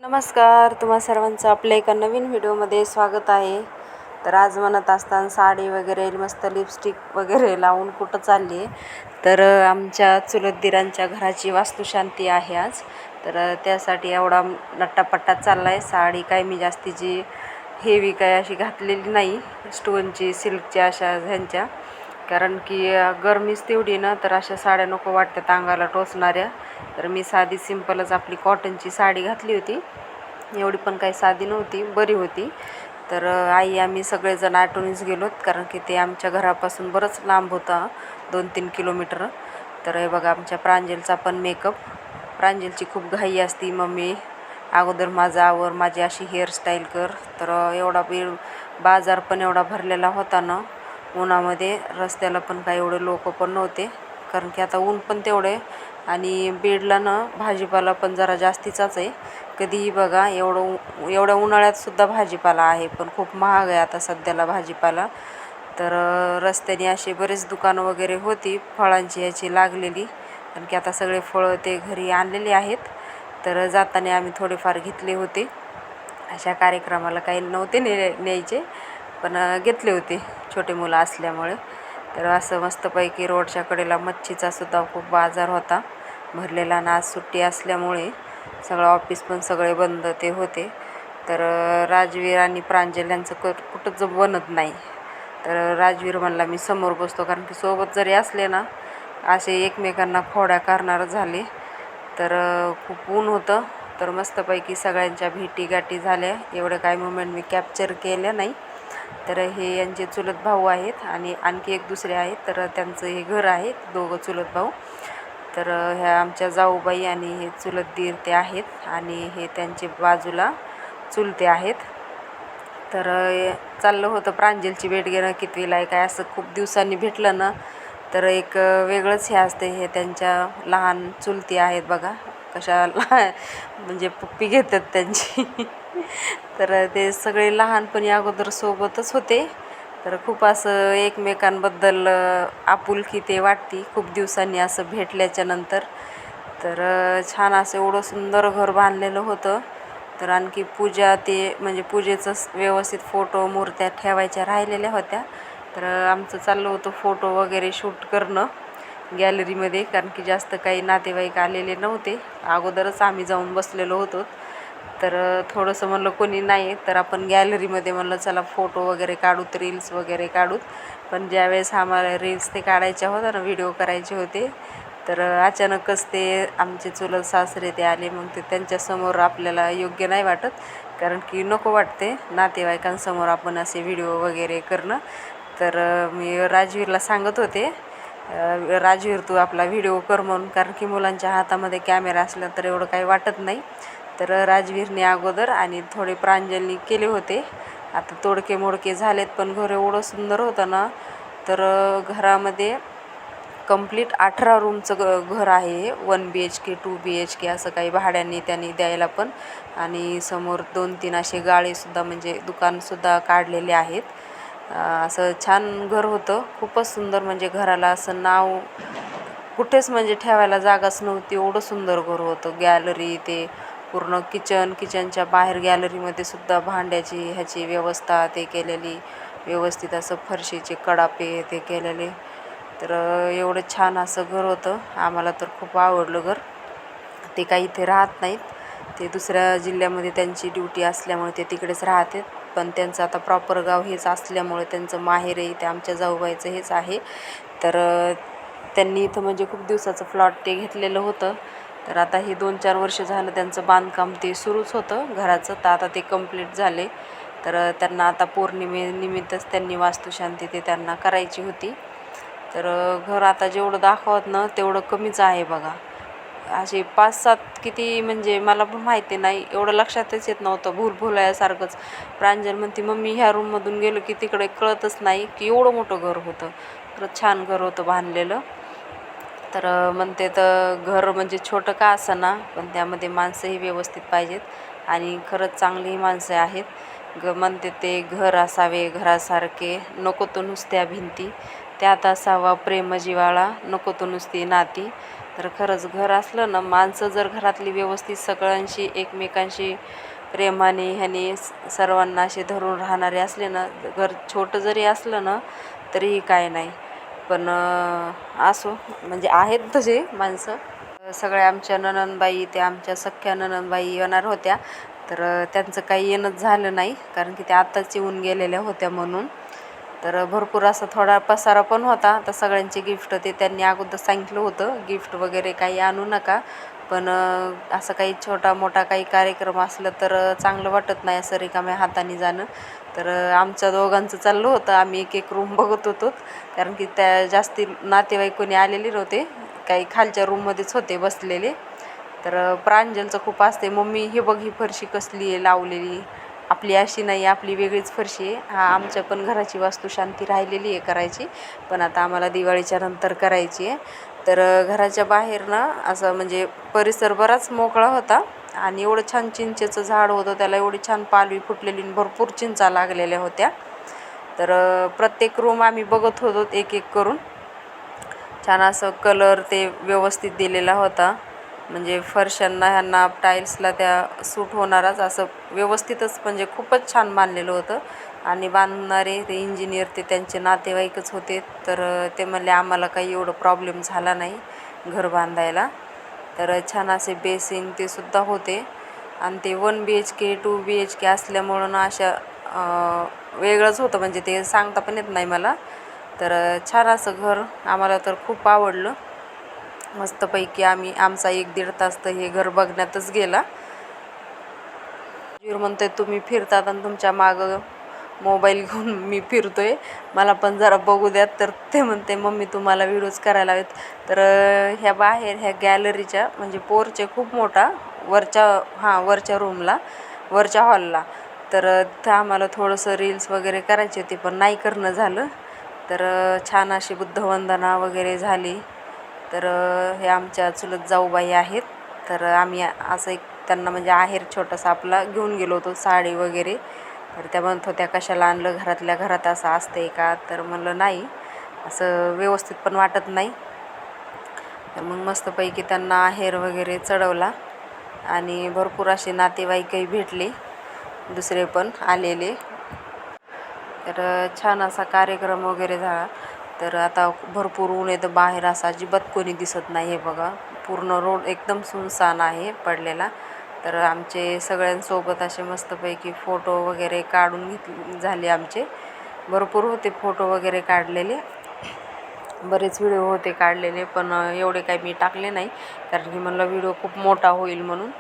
नमस्कार, तुम्हा सर्वांचं आपल्या एका नवीन व्हिडिओमध्ये स्वागत आहे. तर आज म्हणत असताना साडी वगैरे मस्त लिपस्टिक वगैरे लावून कुठं चालली आहे. तर आमच्या चुलत दिरांच्या घराची वास्तुशांती आहे आज. तर त्यासाठी एवढा नट्टापट्टा चालला आहे. साडी काय मी जास्तीची हेवी काय अशी घातलेली नाही, स्टोनची सिल्कच्या अशा ह्यांच्या, कारण की गरमीच तेवढी ना, तर अशा साड्या नको वाटतात अंगाला टोचणाऱ्या. तर मी साधी सिंपलच आपली कॉटनची साडी घातली होती. एवढी पण काही साधी नव्हती, बरी होती. तर आई आम्ही सगळेजण ऑटोनीच गेलोत, कारण की ते आमच्या घरापासून बरंच लांब होतं, 2-3 किलोमीटर. तर हे बघा आमच्या प्रांजलचा पण मेकअप. प्रांजलची खूप घाई असती, मम्मी अगोदर माझा आवर, माझी अशी हेअरस्टाईल कर. तर एवढा वेळ बाजार पण एवढा भरलेला होता ना उन्हामध्ये, रस्त्याला पण काही एवढे लोक पण नव्हते, कारण की आता ऊन पण तेवढे. आणि बीडला ना भाजीपाला पण जरा जास्तीचाच आहे. कधीही बघा एवढ्या उन्हाळ्यातसुद्धा भाजीपाला आहे, पण खूप महाग आहे आता सध्याला भाजीपाला. तर रस्त्याने असे बरेच दुकानं वगैरे होती फळांची याची लागलेली, कारण की आता सगळे फळं ते घरी आणलेले आहेत. तर जाताना आम्ही थोडेफार घेतले होते. अशा कार्यक्रमाला काही नव्हते न्यायचे, पण घेतले होते छोटे मुलं असल्यामुळे. तर असं मस्तपैकी रोडच्या कडेला मच्छीचा सुद्धा खूप बाजार होता भरलेला, आणि आज सुट्टी असल्यामुळे सगळं ऑफिस पण सगळे बंद ते होते. तर राजवीर आणि प्रांजल यांचं कुठंच बनत नाही. तर राजवीर म्हणला मी समोर बसतो, कारण की सोबत जरी असले ना असे एकमेकांना खोड्या करणार झाले. तर खूप ऊन होतं. तर मस्तपैकी सगळ्यांच्या भेटीगाठी झाल्या. एवढं काय मोमेंट मी कॅप्चर केल्या नाही. तर हे यांचे चुलत भाऊ आहेत आणि आणखी एक दुसरे आहेत. तर त्यांचं हे घर आहे, दोघं चुलत भाऊ. तर ह्या आमच्या जाऊबाई आणि हे चुलत दीर ते आहेत, आणि हे त्यांचे बाजूला चुलते आहेत. तर चाललं होतं प्रांजलची भेट घेणं, कितवीला आहे काय, असं खूप दिवसांनी भेटलं ना तर एक वेगळंच हे असते. हे त्यांच्या लहान चुलती आहेत बघा, कशा म्हणजे पप्पी घेतात त्यांची. तर ते सगळे लहानपणी अगोदर सोबतच होते. तर खूप असं एकमेकांबद्दल आपुलकी ते वाटते खूप दिवसांनी असं भेटल्याच्या नंतर. तर छान असं एवढं सुंदर घर बांधलेलं होतं. तर आणखी पूजा ते म्हणजे पूजेचं व्यवस्थित फोटो मूर्त्या ठेवायच्या राहिलेल्या होत्या. तर आमचं चाललं होतं फोटो वगैरे शूट करणं गॅलरीमध्ये, कारण की जास्त काही नातेवाईक आलेले नव्हते. अगोदरच आम्ही जाऊन बसलेलो होतो. तर थोडंसं म्हणलं कोणी नाही, तर आपण गॅलरीमध्ये म्हणलं चला फोटो वगैरे काढूत, रील्स वगैरे काढूत. पण ज्यावेळेस आम्हाला रील्स ते काढायच्या होत्या ना, व्हिडिओ करायचे होते, तर अचानकच ते आमचे चुलत सासरे ते आले. मग ते त्यांच्यासमोर आपल्याला योग्य नाही वाटत, कारण की नको वाटते नातेवाईकांसमोर आपण असे व्हिडिओ वगैरे करणं. तर मी राजवीरला सांगत होते, राजवीर तू आपला व्हिडिओ कर म्हणून, कारण की मुलांच्या हातामध्ये कॅमेरा असला तर एवढं काही वाटत नाही. तर राजवीरने अगोदर आणि थोडे प्रांजलनी केले होते. आता तोडके मोडके झालेत, पण घर एवढं सुंदर होतं ना. तर घरामध्ये कंप्लीट 18 रूमचं घर आहे. 1 BHK 2 BHK असं काही भाड्याने त्यांनी द्यायला पण. आणि समोर 2-3 असे गाळेसुद्धा म्हणजे दुकानसुद्धा काढलेले आहेत. असं छान घर होतं, खूपच सुंदर. म्हणजे घराला असं नाव कुठेच म्हणजे ठेवायला जागाच नव्हती, एवढं सुंदर घर होतं. गॅलरी ते पूर्ण किचनच्या बाहेर गॅलरीमध्ये सुद्धा भांड्याची ह्याची व्यवस्था ते केलेली, व्यवस्थित असं फरशीचे कडापे ते केलेले. तर एवढं छान असं घर होतं. आम्हाला तर खूप आवडलं घर. ते काही इथे राहत नाहीत, ते दुसऱ्या जिल्ह्यामध्ये त्यांची ड्युटी असल्यामुळे ते तिकडेच राहतात. पण त्यांचं आता प्रॉपर गाव हेच असल्यामुळे त्यांचं माहेरही ते आमच्या जाऊबाईचं हेच आहे. तर त्यांनी इथं म्हणजे खूप दिवसाचं प्लॉट ते घेतलेलं होतं. तर आता हे 2-4 वर्ष झालं त्यांचं बांधकाम ते सुरूच होतं घराचं. तर आता ते कंप्लीट झाले. तर त्यांना आता पौर्णिमेनिमित्तच त्यांनी वास्तुशांती ते त्यांना करायची होती. तर घर आता जेवढं दाखवत ना तेवढं कमीच आहे बघा. असे 5-7 किती म्हणजे मला पण माहिती नाही, एवढं लक्षातच येत नव्हतं, भूलभुलयासारखंच. प्रांजल म्हणते मम्मी ह्या रूममधून गेलो की तिकडे कळतच नाही की एवढं मोठं घर होतं. तर छान घर होतं बांधलेलं. तर म्हणते तर घर म्हणजे छोटं का असेना, पण त्यामध्ये माणसंही व्यवस्थित पाहिजेत, आणि खरंच चांगलीही माणसं आहेत. म्हणते ते घर असावे घरासारखे, नको तो नुसत्या भिंती. त्यात असावा प्रेम जिव्हाळा, नको तो नुसती नाती. तर खरंच घर असलं ना, माणसं जर घरातली व्यवस्थित सगळ्यांशी एकमेकांशी प्रेमाने ह्याने सर्वांना असे धरून राहणारे असले ना, घर छोटं जरी असलं ना तरीही काय नाही. पण असो, म्हणजे आहेत तसे माणसं. सगळ्या आमच्या नणंदबाई, त्या आमच्या सख्ख्या नणंदबाई येणार होत्या, तर त्यांचं काही येणंच झालं नाही, कारण की त्या आत्ताच येऊन गेलेल्या होत्या म्हणून. तर भरपूर असा थोडा पसारा पण होता. तर सगळ्यांचे गिफ्ट ते त्यांनी अगोदर सांगितलं होतं, गिफ्ट वगैरे काही आणू नका, पण असं काही छोटा मोठा काही कार्यक्रम असलं तर चांगलं वाटत नाही असं रिकाम्या हाताने जाणं. तर आमच्या दोघांचं चाललं होतं, आम्ही एक एक रूम बघत होतो, कारण की त्या जास्ती नातेवाईक कोणी आलेले नव्हते, काही खालच्या रूममध्येच होते बसलेले. तर प्रांजलचं खूप असते, मम्मी हे बघ ही फरशी कसली आहे लावलेली, आपली अशी नाही, आपली वेगळीच फरशी आहे. आमच्या पण घराची वास्तुशांती राहिलेली आहे करायची, पण आता आम्हाला दिवाळीच्या नंतर करायची आहे. तर घराच्या बाहेर ना असं म्हणजे परिसर बराच मोकळा होता, आणि एवढं छान चिंचेचं झाड होतं, त्याला एवढी छान पालवी फुटलेली, भरपूर चिंचा लागलेल्या होत्या. तर प्रत्येक रूम आम्ही बघत होतो एक एक करून. छान असं कलर ते व्यवस्थित दिलेला होता, म्हणजे फरशांना ह्यांना टाईल्सला त्या सूट होणाराच असं व्यवस्थितच, म्हणजे खूपच छान बांधलेलं होतं. आणि बांधणारे ते इंजिनियर ते त्यांचे नातेवाईकच होते. तर ते म्हणले आम्हाला काही एवढं प्रॉब्लेम झाला नाही घर बांधायला. तर छान असे बेसिन ते सुद्धा होते, आणि ते 1 BHK 2 BHK असल्यामुळं ना अशा वेगळंच होतं, म्हणजे ते सांगता पण येत नाही मला. तर छान असं घर आम्हाला तर खूप आवडलं. मस्तपैकी आमचा 1-1.5 तास तर हे घर बघण्यातच गेला. म्हणतोय तुम्ही फिरतात आणि तुमच्या मागं मोबाईल घेऊन मी फिरतोय, मला पण जरा बघू द्यात. तर ते म्हणते मम्मी तुम्हाला व्हिडिओज करायला हवेत. तर ह्या बाहेर ह्या गॅलरीच्या म्हणजे पोर्च खूप मोठा, वरच्या रूमला, वरच्या हॉलला. तर तिथं आम्हाला थोडंसं रील्स वगैरे करायची होती, पण नाही करणं झालं. तर छान अशी बुद्धवंदना वगैरे झाली. तर हे आमच्या चुलत जाऊबाई आहेत. तर आम्ही असं एक त्यांना म्हणजे आहेर छोटासा आपला घेऊन गेलो होतो, साडी वगैरे. तर त्या म्हणत होत्या कशाला आणलं, घरातल्या घरात असं असतंय का? तर म्हणलं नाही, असं व्यवस्थित पण वाटत नाही. तर मग मस्तपैकी त्यांना आहेर वगैरे चढवला, आणि भरपूर असे नातेवाईकही भेटले, दुसरे पण आलेले. तर छान असा कार्यक्रम वगैरे झाला. तर आता भरपूर ऊन येतं बाहेर, असं अजिबात कोणी दिसत नाही. हे बघा, पूर्ण रोड एकदम सुनसान आहे पडलेला. तर आमचे सगळ्यांसोबत असे मस्तपैकी फोटो वगैरे काढून झाले आमचे. भरपूर होते फोटो वगैरे काढलेले, बरेच व्हिडिओ होते काढलेले, पण एवढे काही मी टाकले नाही, कारण की म्हणलं व्हिडिओ खूप मोठा होईल म्हणून.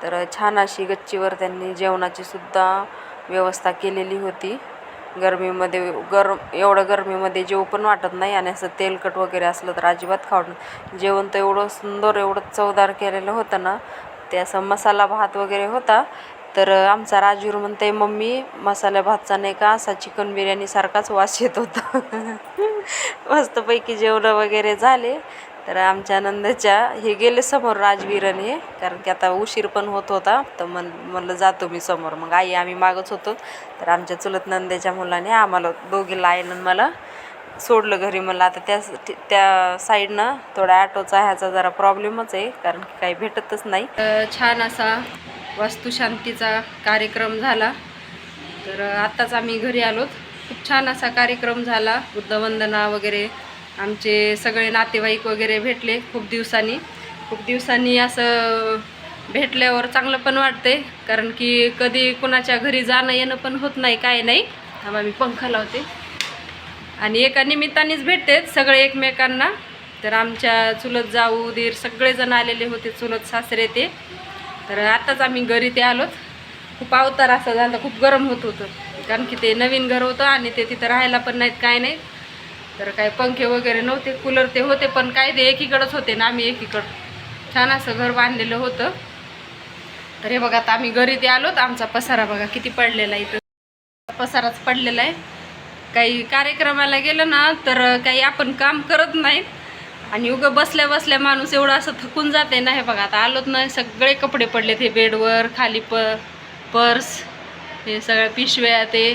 तर छान अशी गच्चीवर त्यांनी जेवणाची सुद्धा व्यवस्था केलेली होती. गरमीमध्ये एवढं गरमीमध्ये जेवू पण वाटत नाही, आणि असं तेलकट वगैरे असलं तर अजिबात खावं. जेवण तर एवढं सुंदर, एवढं चवदार केलेलं होतं ना, ते असं मसाला भात वगैरे होता. तर आमचा राजवीर म्हणते मम्मी मसाला भातचा नाही का असा चिकन बिर्याणीसारखाच वास येत होता. मस्तपैकी जेवणं वगैरे झाले. तर आमच्या नंदच्या हे गेले समोर राजवीरने, कारण की आता उशीर पण होत होता. तर म्हणलं जातो मी समोर, मग आई आम्ही मागच होतो. तर आमच्या चुलत नंदेच्या मुलाने आम्हाला दोघीला आईनं मला सोडलं घरी. म्हणलं आता त्या साईडनं थोडा ॲटोचा ह्याचा जरा प्रॉब्लेमच आहे, कारण की काही भेटतच नाही. छान असा वास्तुशांतीचा कार्यक्रम झाला. तर आत्ताच आम्ही घरी आलोत. खूप छान असा कार्यक्रम झाला, बुद्धवंदना वगैरे, आमचे सगळे नातेवाईक वगैरे भेटले खूप दिवसांनी असं भेटल्यावर चांगलं पण वाटते, कारण की कधी कुणाच्या घरी जाणं येणं पण होत नाही, काय नाही. थांबा मी पंखा लावते. आणि एका निमित्तानेच भेटतेत सगळे एकमेकांना. तर आमच्या चुलत जाऊ दीर सगळेजण आलेले होते, चुलत सासरे ते. तर आताच आम्ही घरी ते आलोत. खूप अवतार असं झालं, खूप गरम होत होतं, कारण की ते नवीन घर होतं आणि ते तिथं राहायला पण नाहीत, काय नाही. तर काय पंखे वगैरे नव्हते, कूलर ते होते, पण काय ते एकीकडंच होते ना, आम्ही एकीकडं. छान असं घर बांधलेलं होतं. तर हे बघा, आता आम्ही घरी ते आलोत. आमचा पसारा बघा किती पडलेला आहे, इथं पसाराच पडलेला आहे. काही कार्यक्रमाला गेलं ना तर काही आपण काम करत नाहीत, आणि उगं बसल्या बसल्या माणूस एवढं असं थकून जाते ना. हे बघा, आता आलोत ना, सगळे कपडे पडलेत हे बेडवर, खाली पर्स, हे सगळ्या पिशव्या ते.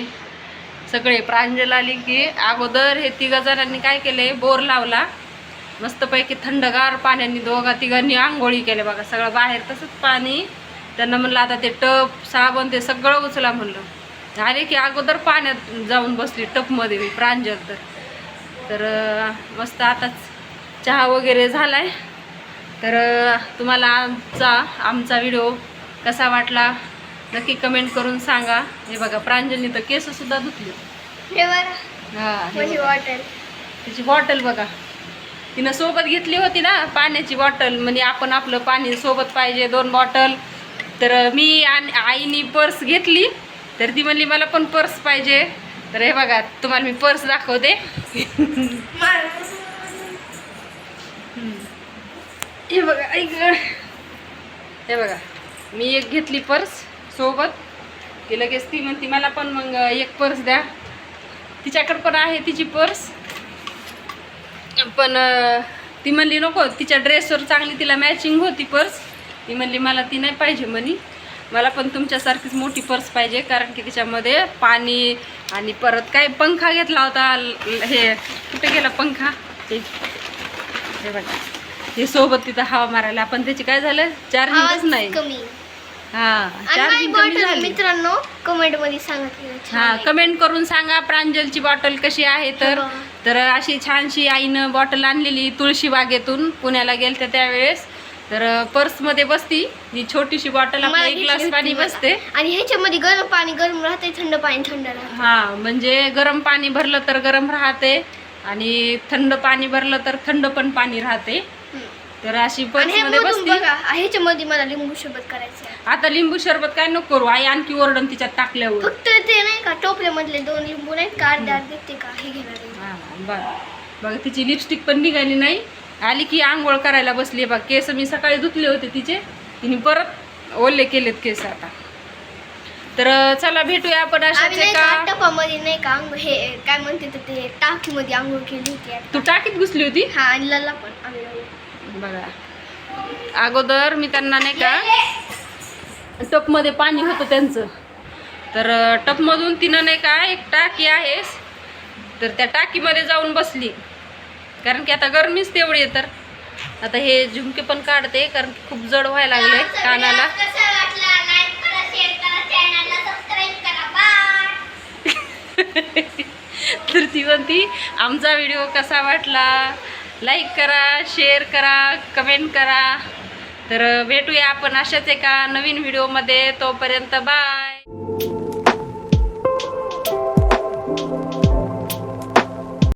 सगळे. प्रांजल आली की अगोदर हे तिघा जणांनी काय केले, बोर लावला मस्तपैकी थंडगार पाण्याने दोघा तिघांनी आंघोळी केल्या बघा. सगळं बाहेर तसंच पाणी. त्यांना म्हणलं आता ते टप साबण ते सगळं उचला म्हणलं. आले की अगोदर पाण्यात जाऊन बसली टपमध्ये मी प्रांजल. तर मस्त आताच चहा वगैरे झालाय. तर तुम्हाला आमचा व्हिडिओ कसा वाटला नक्की कमेंट करून सांगा. हे बघा प्रांजलनी तर केससुद्धा धुतली. हां, तिची बॉटल बघा, तिनं सोबत घेतली होती ना पाण्याची बॉटल. म्हणजे आपण आपलं पाणी सोबत पाहिजे 2 बॉटल. तर मी आणि आईनी पर्स घेतली, तर ती म्हणली मला पण पर्स पाहिजे. तर हे बघा तुम्हाला मी पर्स दाखवते. हे बघा ऐक, हे बघा मी एक घेतली पर्स सोबत. ती लगेच ती म्हणती मला पण मग एक पर्स द्या. तिच्याकडे पण आहे तिची पर्स, पण ती म्हणली नको, तिच्या ड्रेसवर चांगली तिला मॅचिंग होती पर्स. ती म्हणली मला ती नाही पाहिजे म्हणे, मला पण तुमच्यासारखीच मोठी पर्स पाहिजे. कारण की तिच्यामध्ये पाणी आणि परत काय पंखा घेतला होता. हे कुठे गेला पंखा, हे बघा हे सोबत तिथं हवा मारायला. पण त्याची काय झालं, चार्जिंगच नाही. हां, चार्जिंग कमी झाली. मित्रांनो कमेंट मध्ये सांगा. हां, कमेंट करून सांगा प्रांजलची बॉटल कशी आहे. तर अशी छानशी आईनं बॉटल आणलेली तुळशी बागेतून, पुण्याला गेलते त्यावेळेस. तर पर्समध्ये बसती ही छोटीशी बॉटल, आपला 1 ग्लास पाणी बसते. आणि ह्याच्यामध्ये गरम पाणी गरम राहते, थंड पाणी थंड राहते. हां, म्हणजे गरम पाणी भरलं तर गरम राहते आणि थंड पाणी भरलं तर थंड पण पाणी राहते. तर अशी पर्समध्ये बसती. ह्याच्यामध्ये मला लिंबू सरबत करायचं. आता लिंबू सरबत काय नको करू, आई आणखी ओरडून तिच्यात टाकल्यावर. फक्त ते नाही का टोपल्यामधले 2 लिंबू नाही का, अर्ध्या देते का हे घेणार. हां बघा तिची लिपस्टिक पण निघाली नाही. आली की आंघोळ करायला बसली. बघ केस मी सकाळी धुतले होते तिचे, तिने परत ओले केलेत केस आता. तर चला भेटूया आपण अशाच एका टपामध्ये नाही का हे काय म्हणते ते टाकीमध्ये आंघोळ केली होती. तू टाकीत घुसली होती. हा, आणि लल्ला पण बघा. अगोदर मी त्यांना नाही का टपमध्ये पाणी होतं त्यांचं, तर टपमधून तिनं नाही का एक टाकी आहे, तर त्या टाकीमध्ये जाऊन बसली. कारण की आता गरमीच तेवढी आहे. तर आता हे झुमके पण काढते कारण की खूप जड व्हायला लागले कानाला. तर ती म्हणती आमचा व्हिडिओ कसा वाटला, लाईक करा, शेअर करा, कमेंट करा. तर भेटूया आपण अशाच एका नवीन व्हिडिओमध्ये. तोपर्यंत बाय.